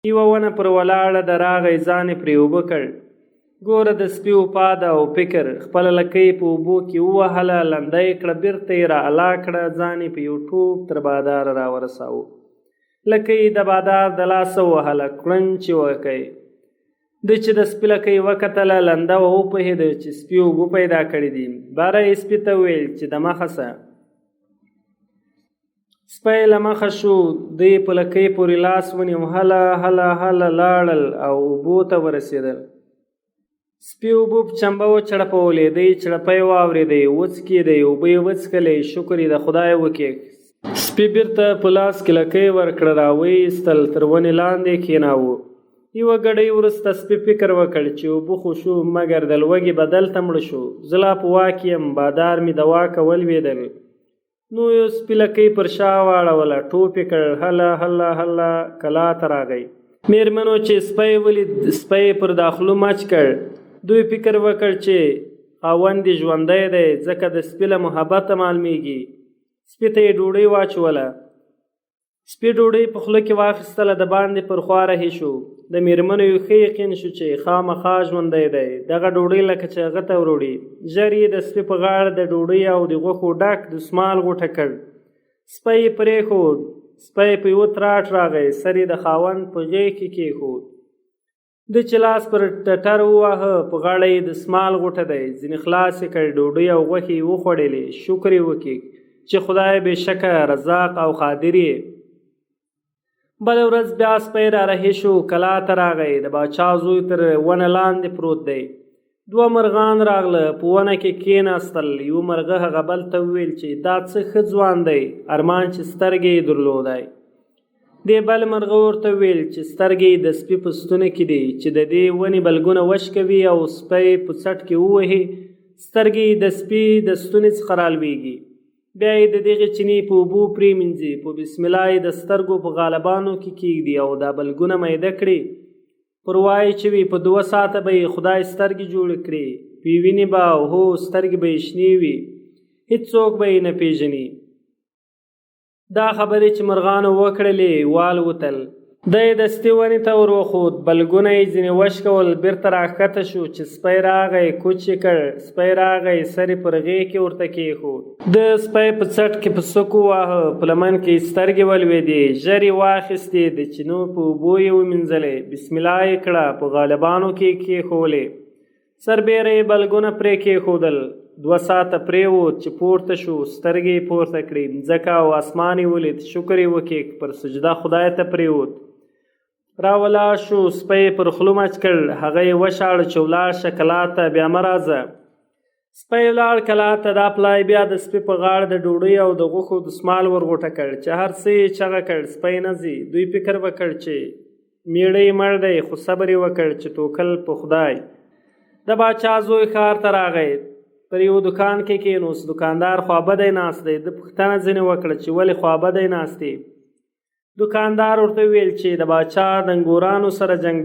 یوه ونه پر ولاړه د راغی ځان یې پرې اوبه کړ. ګوره د سپیو پاد او فکر خپله لکۍ په اوبو کې ووهله، لنده یې کړه، بیرته یې را الا کړه، ځان یې په یو ټوپ تر باداره راورساوه. لکۍ د بادار د لاسه ووهله، کړنچ یې وکئ. ده چې د سپي لکۍ وکتله، لنده وپوهېده چې سپي اوبه پیدا کړي دي. باره یې سپي ته وویل چې د مخه سه. سپی له مخه شو، دوی په لکۍ پورې لاس ونیو، هله هله هله لاړل او اوبو ته ورسېدل. سپي اوبه په چمبه وچړپولې، دی چړپی واورېدی، وڅکېدی، اوبه یې وڅکلې، شکر یې د خدای وکېښ. سپي بیرته په لاس کې لکۍ ورکړه، راویستل، تر ونې لاندې کېناوه. یوه ګړۍ وروسته سپي فکر وکړ چې اوبه خو شو، مګر د لوږې به دلته مړه شو. زه لا په واک یم، بادار مې د واکه ولوېدل. نو یو سپي لکۍ پر شا واړوله، ټوپ یې کړ، هله هله هله کلا ته راغی. مېرمنو چې سپی ولید، سپی پر داخلو مچ کړ. دوی فکر وکړ چې خاوند یې ژوندی دی، ځکه د سپي له محبته معلومیږي. سپي ته یې ډوډۍ واچوله. سپي ډوډۍ په خوله کې واخیستله، د باندې پر خوا رهي شو. د مېرمنو یو ښه یقین شو چې خامخا ژوندی دی، دغه ډوډۍ لکه چې هغه ته وروړي. ژر یې د سپي په غاړه د ډوډۍ او د غوښو ډک دستمال غوټه کړ. سپی یې پرېښود. سپی په یوه تراټ راغی، سر یې د خاوند په غېږ کې کېښود. ده چې لاس پر ټټر وواهه، په غاړه یې دستمال غوټه دی، ځینې خلاص یې کړ، ډوډۍ او غوښې یې وخوړلې. شکر یې وکړ چې خدای بېشکه رزاق او قادر یې. بله ورځ بیا سپی را رهي شو، کلا ته راغی. د باچا زوی تر ونه لاندې پروت دی. دوه مرغان راغله، په ونه کې کېناستل. یو مرغه هغه بل ته وویل چې دا څه ښه ځوان دی، ارمان چې سترګې یې درلودی. دې بل مرغه ورته وویل چې سترګې یې د سپي په ستونو کې دي، چې د دې ونې بلګونه وشکوي او سپی په څټ کې ووهي، سترګې یې د سپي د ستوني څخه رالویږي. بیا یې د دغې چینې په اوبو پرېمینځي، په بسم الله یې د سترګو په غالبانو کې کېږدي او دا بلګونه میده کړي. پر وایي چې وي په 2 ساعته به یې خدای سترګې جوړې کړي، پې ویني به او هو سترګې به یې شنې وي، هېڅوک به یې نه پېژني. دا خبرې چې مرغانو وکړلې، والوتل. دی دستي ونې ته ور وخوت، بلګونه یې ځینې وشکول، بیرته راښکته شو چې سپی راغی، کوچ یې کړ. سپی راغی، سر یې پر غېږ کې ورته کېښود. د سپی په څټ کې په سوک وواهه، په لمن کې یې سترګې ولوېدې. ژر یې واخیستې، د چینو په اوبو یې ومینځلې، بسم الله یې کړه، په غالبانو کې یې کېښولې. سربیره یې بلګونه پرې کېښودل. 2 ساعته پرېوت چې پورته شو، سترګې یې پورته کړې، مځکه او اسمان یې ولید. شکر یې وکړ، پر سجده خدای ته پرېوت. راولاړ شو، سپی یې پر خولو مچ کړ. هغه یې وشاړه چې ولاړ شه کلا ته، بیا مه راځه. سپی ولاړ کلا ته. دا پلای بیا د سپي په غاړه د ډوډۍ او د غوښو دستمال ورغوټه کړ چې هر څه یې چغه کړ، سپی نه ځي. دوی فکر وکړ چې میړه یې مړ دی، خو صبر یې وکړ چې توکل په خدای. د باچا زوی ښار ته راغی، پر یو دکان کې کېنوست. دکاندار خوابدی ناست دی. ده پوښتنه ځینې وکړه چې ولې خوابدی ناست دی. دکاندار ورته ویل چې د باچا د انګورانو سره جنګ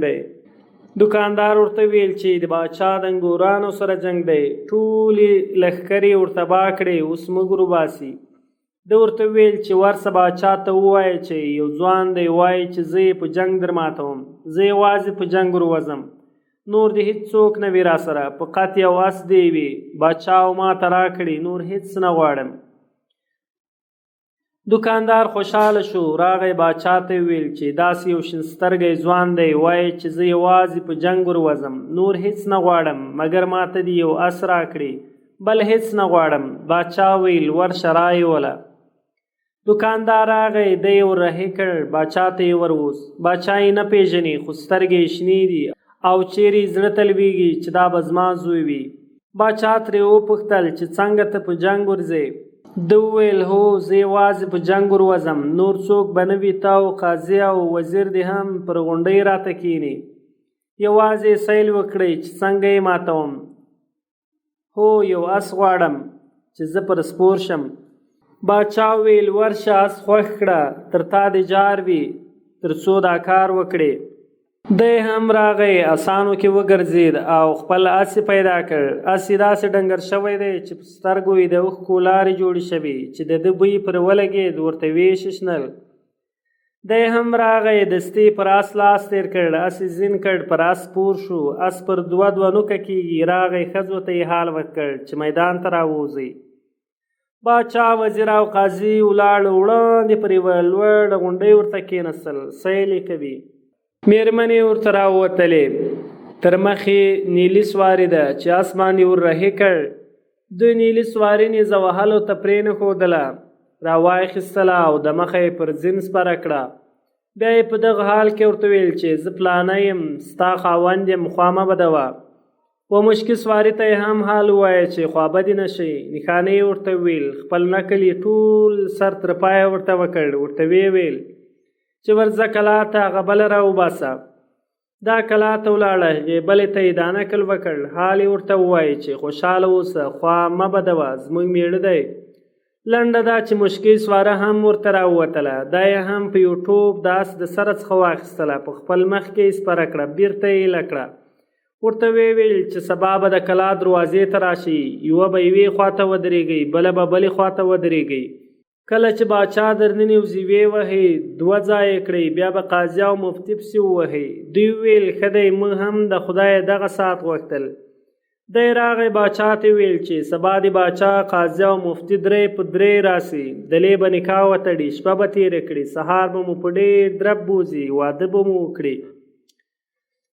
دی. ټولې لښکرې ورته با کړې، اوس موږ روباسي. ده ورته ویل چې ورسه باچا ته ووایه چې یو ځوان دی، وایي چې زه یې په جنګ در ماتوم، زه یوازې په جنګ وروځم، نور دې هېڅوک نه وي را سره، فقط یو اس دی وي، باچا او ما ته راکړي، نور هېڅ نه غواړم. دکاندار خوشحاله شو. راغی باچا ته ویل چې داسې یو شین سترګی ځوان دی، وایي چې زه یوازې په جنګ وروځم، نور هېڅ نه غواړم، مګر ما ته دې یو اس راکړي، بل هېڅ نه غواړم. باچا ویل ورشه رایې وله. دکاندار راغی، دی یې وررهي کړ، باچا ته یې وروست. باچا یې نه پېژني، خو سترګې یې شنې دي او چیرې زړه ته لویږي چې دا به زما زوی وي. باچا ترې وپوښتل چې څنګه ته په جنګ ورځې؟ ده وویل هو، زه یوازې په جنګ وروځم، نور څوک به نه وي، تا او قاضي او وزیر دې هم پر غونډۍ راته کښېني، یوازې سیل وکړئ چې څنګه یې ماتوم. هو، یو اس غواړم چې زه پر سپور شم. باچا ویل ورشه، اس خوښ کړه، تر تا دې جار وي، تر څو دا کار وکړې. دی هم راغی، اسانو کې وګرځېد او خپل اس یې پیدا کړ. اس یې داسې ډنګر شوی دی چې په سترګو یې د اوښکو لارې جوړې شوې، چې د ده بوی پر ولګېد ورته ویې ششنل. دی هم راغی دستي پر آس لاس تیر کړ، اس یې زین کړ، پر آس سپور شو، اس پر دوه نوکه کېږي. راغی ښځو ته یې حال وکړ چې میدان ته راووځئ. باچا وزیر او قاضي ولاړ وړاندې پر یوه لوړه غونډۍ ورته کېناستل، سیل یې کوي. مېرمنې ورته راووتلې، تر مخې نیلي سواري ده چې اسمان یې ور رهي کړ. دوی نیلي سواري نیزه وهلو ته پرې نه ښودله، را واخیستله او د مخه یې پر ځین سپره کړه. بیا یې په دغه حال کې ورته ویل چې زه پلانه یم، ستا خاوند یم، خوا مه بدوه. و مشکي سواري ته یې هم حال ووایه چې خوابدي نه شي. نښانې یې ورته وویل، خپل نکل یې ټول سر تر پایه ورته وکړ. ورته ویې ویل چې ورځه کلا ته هغه بله راوباسه. دا کلا ته ولاړه، هغې بلې ته یې دا نکل وکړ. حال یې ورته ووایه چې خوشحاله اوسه، خوا مه بدوه، زموږ مېړه دی. لنډه دا چې مشکي سواره هم ورته راووتله. دا یې هم په یو ټوپ د اس د سره څخه واخیستله، په خپل مخ کې یې سپره کړه، بیرته یې ایله کړه. ورته ویې ویل چې سبا به د کلا دروازې ته راشي، یوه به یوې خوا ته ودرېږئ، بله به بلې خوا ته ودرېږئ. کله چې باچا درننوځي ویې وهئ، دوه ځایه کړئ، بیا به قاضي او مفتي پسې ووهئ. دوی ویل ښه دی، موږ هم د خدای دغه ساعت غوښتل. دی راغی، باچا ته ویل چې سبا د باچا، قاضي او مفتي درې په درې راسي، دلې به نکاح وتړي، شپه به تېره کړي، سهار به مو په ډېر درب بوځي، واده به مو وکړي.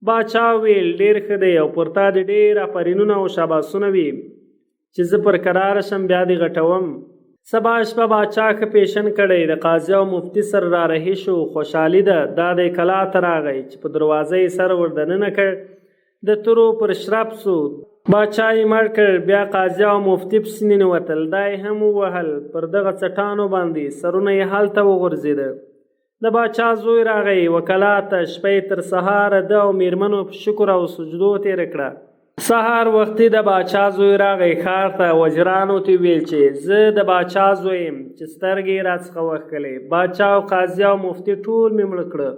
باچا ویل ډېر ښه دی، او پر تا د ډېر افرینونه او شاباسونه وي چې زه پر کراره شم، بیا دې غټوم. سبا شپه باچا ښه پیشن کړی، د قاضي او مفتي سره را رهي شو. خوشحالي ده، دا دی کلا ته راغی چې په دروازه یې سر ور دننه کړ، د تورو پر شرپ سو. باچا یې مړ کړ. بیا قاضي او مفتي پسې ننوتل، دا یې هم ووهل، پر دغه څټانو باندې سرونه یې هلته وغورځېده. د باچا زوی راغی وکلا ته، شپه یې تر سهاره ده او مېرمنو په شکر او سجدو تېره کړه. سهار وختي د باچا زوی راغی ښار ته. وزیرانو ته ویل چې زه د باچا زوی یم، چې سترګې یې راڅخه وښکلې. باچا او قاضي او مفتي ټول مې مړه کړه.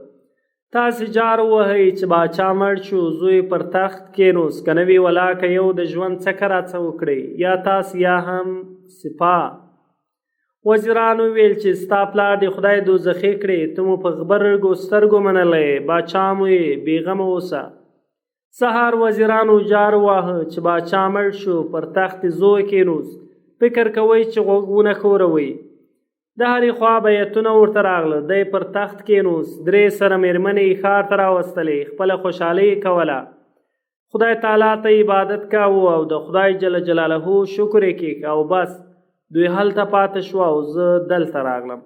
تاسې جار ووهئ چې باچا مړ شو، زوی پر تخت کېنوست، که نه وي ولاکه یو د ژوند څکه راڅه وکړئ، یا تاسې یا هم سپاه. وزیرانو ویل چې ستا پلار دې خدای دوزخي کړي، ته مو په غبرګو سترګو منلی، باچا مو یې بېغمه اوسه. سهار وزیرانو جار واهه چې باچا مړ شو، پر تخت زوی کېنوست. فکر کوئ چې غوږونه ښوروئ. د هرې خوا بیتونه ورته راغله، دی پر تخت کېنوست. درې سره مېرمنې یې ښار ته راوستلې، خپله خوشحالي یې کوله. خدای تعالی ته عبادت کاوه او د خدای جل جلاله شکر یې کېږه، او بس دوی هلته پاته شوه او زه دلته راغلم.